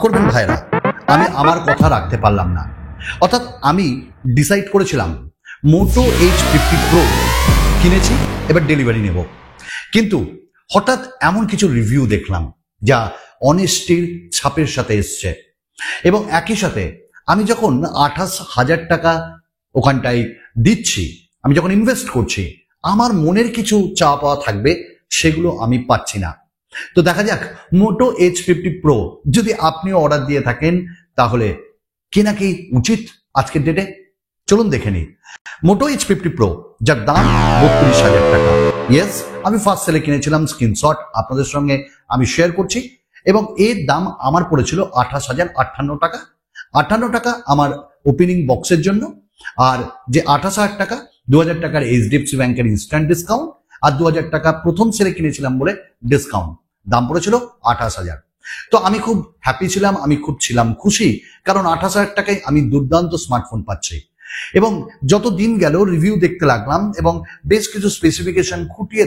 করবেন ভাইরা, আমি আমার কথা রাখতে পারলাম না। অর্থাৎ আমি ডিসাইড করেছিলাম মোটো H50 Pro কিনেছি, এবার ডেলিভারি নেব। কিন্তু হঠাৎ এমন কিছু রিভিউ দেখলাম যা অনেস্টির ছাপের সাথে এসছে, এবং একই সাথে আমি যখন 28,000 টাকা ওখানটায় দিচ্ছি, আমি যখন ইনভেস্ট করছি, আমার মনের কিছু চাওয়া পাওয়া থাকবে, সেগুলো আমি পাচ্ছি না। তো দেখা যাক মোটো H50 Pro যদি আপনিও অর্ডার দিয়ে থাকেন তাহলে কেনা কি উচিত আজকের ডেটে। চলুন দেখে নিই। মোটো H50 Pro যার দাম 32,000 টাকা। ইয়েস, আমি ফার্স্ট সেলে কিনেছিলাম, স্ক্রিনশট আপনাদের সঙ্গে আমি শেয়ার করছি, এবং এর দাম আমার পড়েছিল 28,058 টাকা। 58 টাকা আমার ওপেনিং বক্সের জন্য, আর যে 28,000 টাকা 2,000 টাকার HDFC ব্যাংকের ইনস্ট্যান্ট ডিসকাউন্ট, আর 2,000 টাকা প্রথম সেলে কিনেছিলাম বলে ডিসকাউন্ট, দাম পড়েছিল 28,000। তো আমি খুব হ্যাপি ছিলাম, আমি খুব ছিলাম খুশি, কারণ 28,000 টাকায় আমি দুর্দান্ত স্মার্টফোন পাচ্ছি। এবং যত দিন গেল রিভিউ দেখতে লাগলাম এবং বেশ কিছু স্পেসিফিকেশন খুঁটিয়ে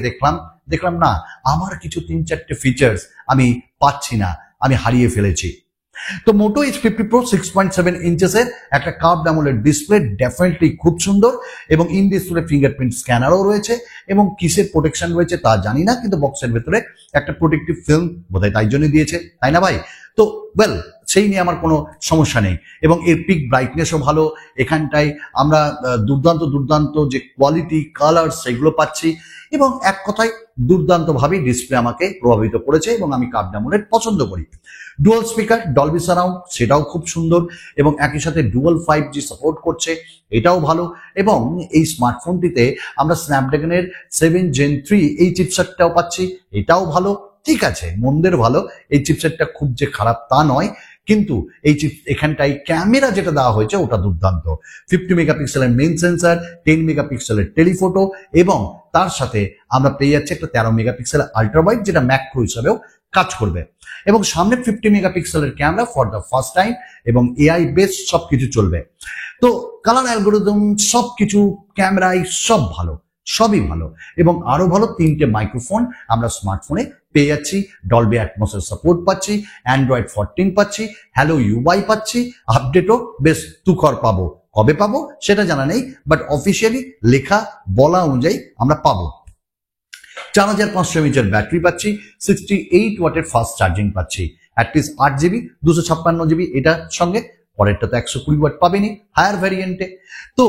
দেখলাম না, আমার কিছু 3-4টে ফিচার্স আমি পাচ্ছি না, আমি হারিয়ে ফেলেছি। তো মোটো H50 Pro 6.7 ইঞ্চেসের একটা কার্ভড অ্যামোলেড ডিসপ্লে, ডেফিনেটলি খুব সুন্দর, এবং ইন ডিসপ্লে ফিঙ্গারপ্রিন্ট স্ক্যানারও রয়েছে, এবং কিসের প্রোটেকশন রয়েছে তা জানি না, কিন্তু বক্সের ভেতরে একটা প্রোটেক্টিভ ফিল্ম বোধহয় তাই জন্য দিয়েছে, তাই না ভাই? তো ওয়েল, সেই নিয়ে আমার কোনো সমস্যা নেই, এবং এর পিক ব্রাইটনেসও ভালো। এখানটায় আমরা দুর্দান্ত যে কোয়ালিটি, কালার, সেগুলো পাচ্ছি, এবং এক কথায় দুর্দান্তভাবে ডিসপ্লে আমাকে প্রভাবিত করেছে, এবং আমি কার্ভড অ্যামোলেড পছন্দ করি। ডুয়াল স্পিকার, ডলবি সারাউন্ড, সেটাও খুব সুন্দর, এবং একই সাথে ডুয়াল 5G সাপোর্ট করছে, এটাও ভালো। এবং এই স্মার্টফোনটিতে আমরা স্ন্যাপড্রাগনের 7 Gen 3 এই চিপসেটটাও পাচ্ছি, এটাও ভালো। ঠিক আছে, মন্দের ভালো, এই চিপসেটটা খুব যে খারাপ তা নয়, কিন্তু এই এখানটায় ক্যামেরা যেটা দেওয়া হয়েছে ওটা দুর্দান্ত। 50 মেগাপিক্সেলের মেইন সেন্সার, 10 মেগাপিক্সেলের টেলিফোটো, এবং তার সাথে আমরা পেয়ে যাচ্ছি একটা 13 মেগাপিক্সেলের আল্ট্রা ওয়াইড, যেটা ম্যাক্রো হিসাবেও কাজ করবে, এবং সামনে 50 মেগাপিক্সেলের camera for the first time, এবং এআই বেস সবকিছু চলবে। তো কালার অ্যালগোরিদম সবকিছু, ক্যামেরায় সব ভালো, সবই ভালো, এবং আরো ভালো 3টে মাইক্রোফোন আমরা স্মার্টফোনে পেয়ে যাচ্ছি। ডলবি অ্যাটমসের সাপোর্ট পাচ্ছি, অ্যান্ড্রয়েড 14 পাচ্ছি, হ্যালো ইউআই পাচ্ছি, আপডেটও বেশ তুখর পাবো। কবে পাবো সেটা জানা নেই, বাট অফিসিয়ালি লেখা বলা অনুযায়ী আমরা পাবো। 4,500 mAh ব্যাটারি পাচ্ছি, 68 ওয়াটের ফাস্ট চার্জিং পাচ্ছি, অ্যাটলিস্ট 8GB 256GB এটার সঙ্গে, পরেরটা তো 120 ওয়াট পাবেনি হায়ার ভ্যারিয়েন্টে। তো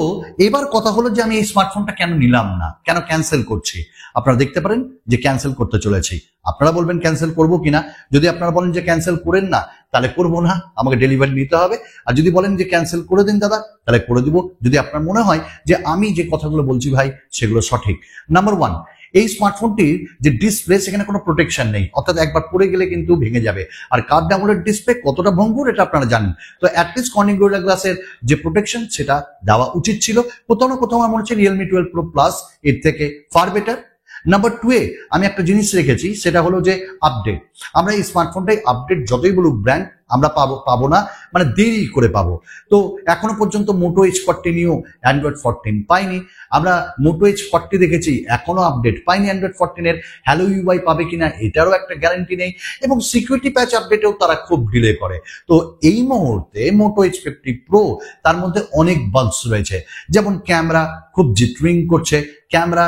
এবার কথা হলো যে আমি এই স্মার্টফোনটা কেন নিলাম না, কেন ক্যান্সেল করছি। আপনারা দেখতে পারেন যে ক্যান্সেল করতে চলেছি। আপনারা বলবেন ক্যান্সেল করবো কিনা। যদি আপনারা বলেন যে ক্যান্সেল করেন না, তাহলে করবো না, আমাকে ডেলিভারি নিতে হবে। আর যদি বলেন যে ক্যান্সেল করে দিন দাদা, তাহলে করে দিব, যদি আপনার মনে হয় যে আমি যে কথাগুলো বলছি ভাই সেগুলো সঠিক। নাম্বার 1, এই স্মার্টফোনটির যে ডিসপ্লে, সেখানে কোনো প্রোটেকশন নেই, অর্থাৎ একবার পড়ে গেলে কিন্তু ভেঙে যাবে। আর কার্ভড অ্যামোলেড ডিসপ্লে কতটা ভঙ্গুর এটা আপনারা জানেন। তো অ্যাটলিস্ট কর্নিং গরিলা গ্লাসের যে প্রোটেকশন সেটা দেওয়া উচিত ছিল। কোথাও না কোথাও আমার মনে হচ্ছে Realme 12 Pro Plus এর থেকে ফার বেটার। নাম্বার 2 এ আমি একটা জিনিস রেখেছি, সেটা হলো যে আপডেট। আমরা এই স্মার্টফোনটাই আপডেট যতই বলুক ব্র্যান্ড, আমরা পাবো না, মানে দেরি করে পাবো। তো এখনো পর্যন্ত মোটো H40 নিয়েও অ্যান্ড্রয়েড 14 পাইনি। আমরা মোটো H40 দেখেছি, এখনো আপডেট পাইনি অ্যান্ড্রয়েড 14 এর। হ্যালো ইউআই পাবে কিনা এটারও একটা গ্যারান্টি নেই, এবং সিকিউরিটি প্যাচ আপডেটেও তারা খুব ডিলে করে। তো এই মুহূর্তে মোটো H50 Pro, তার মধ্যে অনেক বাগস রয়েছে, যেমন ক্যামেরা খুব জিটারিং করছে, ক্যামেরা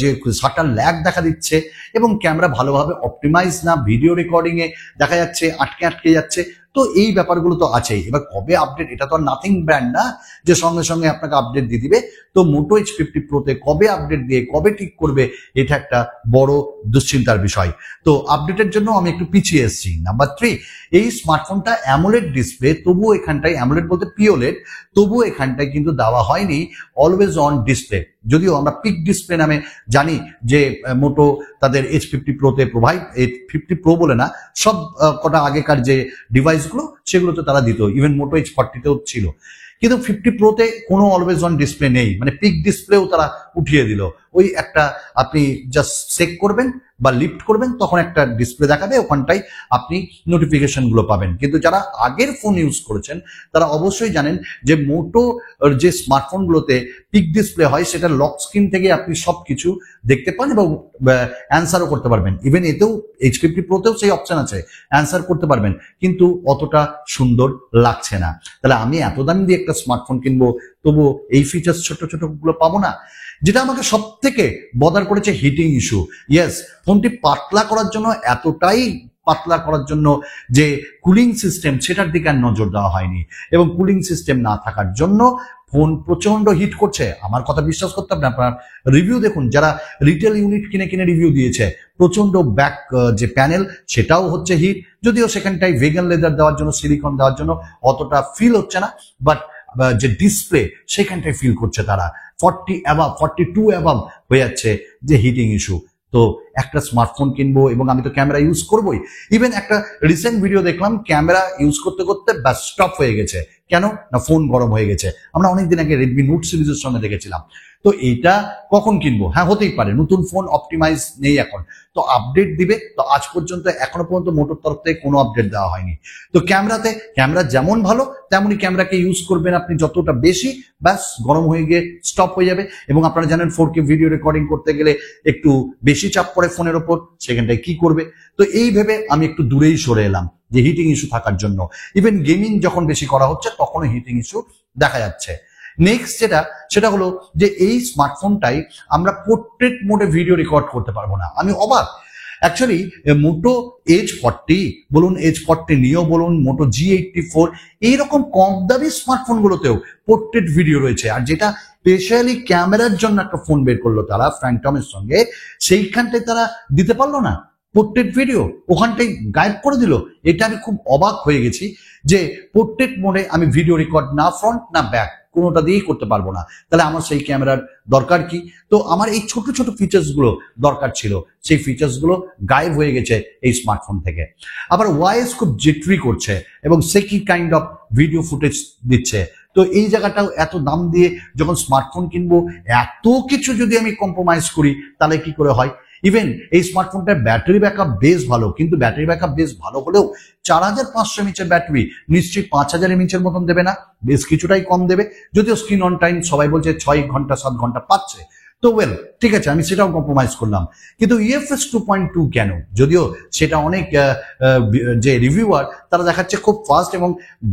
যে শাটার ল্যাগ দেখা দিচ্ছে, এবং ক্যামেরা ভালোভাবে অপটিমাইজ না, ভিডিও রেকর্ডিং এ দেখা যাচ্ছে আটকে যাচ্ছে। তো এই ব্যাপারগুলো তো আছেই। এবার কবে আপডেট, এটা তো আর নাথিং ব্র্যান্ড না যে সঙ্গে সঙ্গে আপনাকে আপডেট দিয়ে দিবে। তো মোটো H50 Pro তে কবে আপডেট দিয়ে কবে ঠিক করবে, এটা একটা বড় দুশ্চিন্তার বিষয়। তো আপডেটের জন্য আমি একটু পিছিয়ে এসেছি। নাম্বার 3, এই স্মার্টফোনটা অ্যামোলেড ডিসপ্লে, তবুও এখানটায় অ্যামোলেড বলতে পিওলেড, তবুও এখানটায় কিন্তু দেওয়া হয়নি অলওয়েজ অন ডিসপ্লে। যদিও আমরা পিক ডিসপ্লে নামে জানি যে মোটো তাদের H50 Pro তে প্রোভাইড, H50 Pro বলে না, সব কটা আগেকার যে ডিভাইসগুলো সেগুলোতে তারা দিত, ইভেন মোটো H40 তেও ছিল। কিন্তু 50 Pro তে কোনো অলওয়েজ অন ডিসপ্লে নেই, মানে পিক ডিসপ্লেও তারা উঠিয়ে দিল। ওই একটা আপনি জাস্ট চেক করবেন, বা লিফট করবেন তখন একটা ডিসপ্লে দেখাবে, ওখানটাই আপনি নোটিফিকেশনগুলো পাবেন। কিন্তু যারা আগের ফোন ইউজ করেছেন তারা অবশ্যই জানেন যে মোটো যে স্মার্টফোনগুলোতে পিক ডিসপ্লে হয় সেটা লক স্ক্রিন থেকে আপনি সব কিছু দেখতে পান এবং অ্যান্সারও করতে পারবেন। ইভেন এতেও H50 প্রোতেও সেই অপশন আছে, অ্যান্সার করতে পারবেন, কিন্তু অতটা সুন্দর লাগছে না। তাহলে আমি এত দাম দিয়ে একটা স্মার্টফোন কিনবো, তবু এই ফিচার্স ছোট ছোট গুলো পাবো না। যেটা আমাকে সব থেকে বদার করেছে হিটিং ইস্যু। ইয়েস, ফোনটি পাতলা করার জন্য, এতটাই পাতলা করার জন্য যে কুলিং সিস্টেম সেটার দিকে আর নজর দেওয়া হয়নি, এবং কুলিং সিস্টেম না থাকার জন্য ফোন প্রচন্ড হিট করছে। আমার কথা বিশ্বাস করতে হবে না, আপনার রিভিউ দেখুন, যারা রিটেল ইউনিট কিনে কিনে রিভিউ দিয়েছে, প্রচন্ড ব্যাক যে প্যানেল সেটাও হচ্ছে হিট, যদিও সেখানটাই ভেগান লেদার দেওয়ার জন্য, সিলিকন দেওয়ার জন্য অতটা ফিল হচ্ছে না, বাট যে ডিসপ্লে সেখানটায় ফিল করছে তারা 42 অ্যাবাভ হয়ে যাচ্ছে যে হিটিং ইস্যু। তো একটা স্মার্টফোন কিনবো এবং আমি তো ক্যামেরা ইউজ করবোই। ইভেন একটা রিসেন্ট ভিডিও দেখলাম, ক্যামেরা ইউজ করতে করতে ব্যাস স্টপ হয়ে গেছে। কেন না, ফোন গরম হয়ে গেছে। আমরা অনেকদিন আগে রেডমি নোট সিরিজের সঙ্গে দেখেছিলাম। তো এটা কখন কিনবো? হ্যাঁ, হতেই পারে, নতুন ফোন অপটিমাইজ নেই এখন, তো আপডেট দিবে। তো আজ পর্যন্ত এখনো পর্যন্ত মোটোর তরফ থেকে কোনো আপডেট দেওয়া হয়নি। তো ক্যামেরা যেমন ভালো তেমনই ক্যামেরাকে ইউজ করবেন আপনি যতটা বেশি, ব্যাস গরম হয়ে গিয়ে স্টপ হয়ে যাবে। এবং আপনারা জানেন 4K ভিডিও রেকর্ডিং করতে গেলে একটু বেশি চাপ পড়ে ফোনের ওপর, সেখানটায় কি করবে? তো এই ভেবে আমি একটু দূরেই সরে এলাম যে হিটিং ইস্যু থাকার জন্য। ইভেন গেমিং যখন বেশি করা হচ্ছে তখনও হিটিং ইস্যু দেখা যাচ্ছে। নেক্সট সেটা হলো যে এই স্মার্টফোনটাই আমরা পোর্ট্রেট মোডে ভিডিও রেকর্ড করতে পারবো না। আমি অবাক। অ্যাকচুয়ালি মোটো H40 বলুন, H40 নিও বলুন, মোটো G84 এইরকম কম দামি স্মার্টফোনগুলোতেও পোর্ট্রেট ভিডিও রয়েছে। আর যেটা স্পেশালি ক্যামেরার জন্য একটা ফোন বের করলো তারা ফ্যান্টমের সঙ্গে, সেইখানটায় তারা দিতে পারলো না পোর্ট্রেট ভিডিও, ওখানটাই গায়েব করে দিল। এটা আমি খুব অবাক হয়ে গেছি যে পোর্ট্রেট মোডে আমি ভিডিও রেকর্ড না ফ্রন্ট না ব্যাক কোনোটা দিয়েই করতে পারবো না। তাহলে আমার সেই ক্যামেরার দরকার কি? তো আমার এই ছোট ছোট ফিচার্স গুলো দরকার ছিল, সেই ফিচার্স গুলো গায়েব হয়ে গেছে এই স্মার্টফোন থেকে। আবার ওয়াইস খুব জেট্রি করছে এবং সে কি কাইন্ড অফ ভিডিও ফুটেজ দিচ্ছে। তো এই জায়গাটাও এত দাম দিয়ে যখন স্মার্টফোন কিনবো, এত কিছু যদি আমি কম্প্রোমাইজ করি তাহলে কি করে হয়? ইভেন এই স্মার্টফোনটার ব্যাটারি ব্যাকআপ বেশ ভালো, কিন্তু ব্যাটারি ব্যাকআপ বেশ ভালো হলেও 4500 এমএএইচের ব্যাটারি নিশ্চয়ই 5000 এমএএইচের মতন দেবে না, বেশ কিছুটাই কম দেবে। যদিও স্ক্রিন অন টাইম সবাই বলছে 6 ঘন্টা 7 ঘন্টা পাচ্ছে, তো ওয়েল ঠিক আছে, আমি সেটাও কম্প্রোমাইজ করলাম। কিন্তু UFS 2.2 কেন? যদিও সেটা অনেক যে রিভিউয়ার তারা দেখাচ্ছে খুব ফাস্ট এবং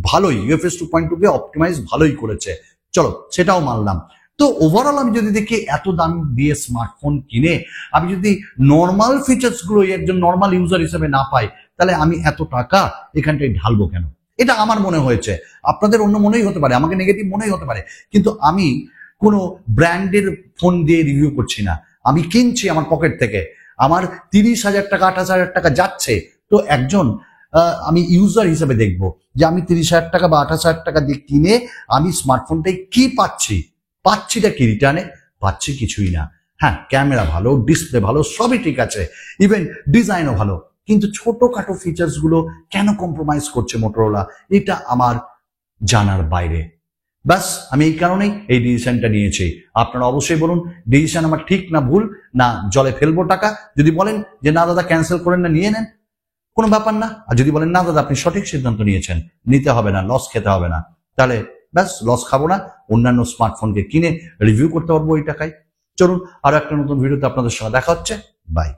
ভালোই, UFS 2.2 কে অপটিমাইজ ভালোই করেছে, চলো সেটাও মানলাম। তো ওভারঅল আমি যদি দেখি এত দাম দিয়ে স্মার্টফোন কিনে আমি যদি নর্মাল ফিচার্স গুলো একজন নর্মাল ইউজার হিসেবে না পাই, তাহলে আমি এত টাকা এখানটায় ঢালবো কেন? এটা আমার মনে হয়েছে, আপনাদের অন্য মনেই হতে পারে, আমাকে নেগেটিভ মনেই হতে পারে, কিন্তু আমি কোনো ব্র্যান্ডের ফোন দিয়ে রিভিউ করছি না। আমি কিনছি আমার পকেট থেকে, আমার 30,000 টাকা 28,000 টাকা যাচ্ছে। তো একজন আমি ইউজার হিসেবে দেখবো যে আমি 30,000 টাকা বা 28,000 টাকা দিয়ে কিনে আমি স্মার্টফোনটাই কি পাচ্ছিটা কি রিটার্নে? পাচ্ছি কিছুই না। হ্যাঁ, ক্যামেরা ভালো, ডিসপ্লে ভালো, সবই ঠিক আছে, ইভেন ডিজাইনও ভালো, কিন্তু ছোটখাটো ফিচার্স গুলো কেন কম্প্রোমাইজ করছে মোটরোলা, এটা আমার জানার বাইরে। ব্যাস আমি এই কারণেই এই ডিসিশনটা নিয়েছি। আপনারা অবশ্যই বলুন ডিসিশন আমার ঠিক না ভুল, না জলে ফেলবো টাকা। যদি বলেন যে না দাদা ক্যান্সেল করেন না, নিয়ে নেন, কোনো ব্যাপার না। আর যদি বলেন না দাদা আপনি সঠিক সিদ্ধান্ত নিয়েছেন, নিতে হবে না, লস খেতে হবে না, তাহলে ব্যাস লস খাবো না, অন্যান্য স্মার্টফোনকে কিনে রিভিউ করতে পারবো ওই টাকায়। চলুন আরো একটা নতুন ভিডিওতে আপনাদের সঙ্গে দেখা হচ্ছে, বাই।